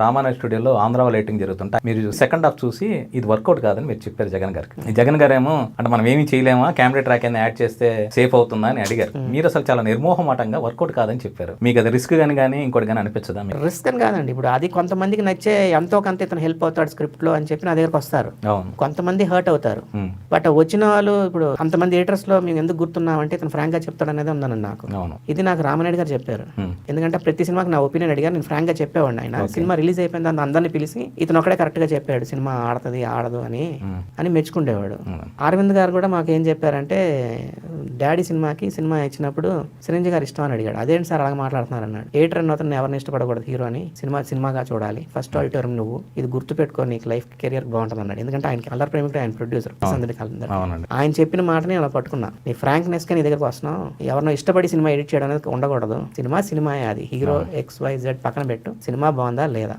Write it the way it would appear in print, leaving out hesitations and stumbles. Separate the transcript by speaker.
Speaker 1: రామానాయ స్టూడియోలో ఆంధ్ర లైటింగ్ జరుగుతుంటే మీరు సెకండ్ హాఫ్ చూసి ఇది వర్కౌట్ కాదని మీరు చెప్పారు జగన్ గారికి. జగన్ గారు ఏమో అంటే మనం ఏమీ చేయలేమా, కెమెరా ట్రాక్ అయినా యాడ్ చేస్తే సేఫ్ అవుతుందా అని అడిగారు. మీరు అసలు చాలా నిర్మోహమాటంగా వర్కౌట్ కాదని చెప్పారు. మీకు అది రిస్క్ కానీ ఇంకోటి కానీ అనిపించదా?
Speaker 2: రిస్క్ అని కాదండి, ఇప్పుడు అది కొంతమందికి నచ్చే ఎంతో కొంత ఇతను హెల్ప్ అవుతాడు స్క్రిప్ట్ లో అని చెప్పి నా దగ్గరకు వస్తారు. కొంతమంది హర్ట్ అవుతారు. బట్ వచ్చిన వాళ్ళు ఇప్పుడు అంతమంది ఎడిటర్స్ లో మేము ఎందుకు గుర్తున్నామంటే ఇతను ఫ్రాంక్ గా చెప్తాడు అనేది ఉందండి నాకు. ఇది నాకు రామానాయుడు గారు చెప్పారు. ఎందుకంటే ప్రతి సినిమాకి నా ఒపీనియన్ అడిగారు, నేను ఫ్రాంక్ గా చెప్పేవాడిని. ఆయన సినిమా రిలీజ్ అయిపోయింది అందరినీ పిలిచి ఇతను ఒకటే కరెక్ట్ గా చెప్పాడు సినిమా ఆడుతుంది ఆడదు అని మెచ్చుకుండేవాడు. అరవింద్ గారు కూడా మాకు ఏం చెప్పారంటే డాడీ సినిమా ఇచ్చినప్పుడు చిరంజీవి గారు ఇష్టం అని అడిగాడు. అదేంటి సార్ అలాగే మాట్లాడుతున్నారు అన్నాడు. ఎడిటర్ అన్న అతను ఎవరిని ఇష్టపడకూడదు హీరో అని, సినిమాగా చూడాలి, ఫస్ట్ ఆడిటోరియం నువ్వు, ఇది గుర్తు పెట్టుకో, నీకు లైఫ్ కెరియర్ బాగుంటుంది అన్నాడు. ఎందుకంటే ఆయన కలర్ ప్రేమికుడు, ఆయన ప్రొడ్యూసర్. ఆయన చెప్పిన మాటని అలా పట్టుకున్నా. నీ ఫ్రాంక్నెస్ గా నీ దగ్గరకు వస్తున్నావు, ఎవరినో ఇష్టపడి సినిమా ఎడిట్ చేయడం అనేది ఉండకూడదు. సినిమా అది హీరో XYZ పక్కన పెట్టు, సినిమా బాగుందా లేదా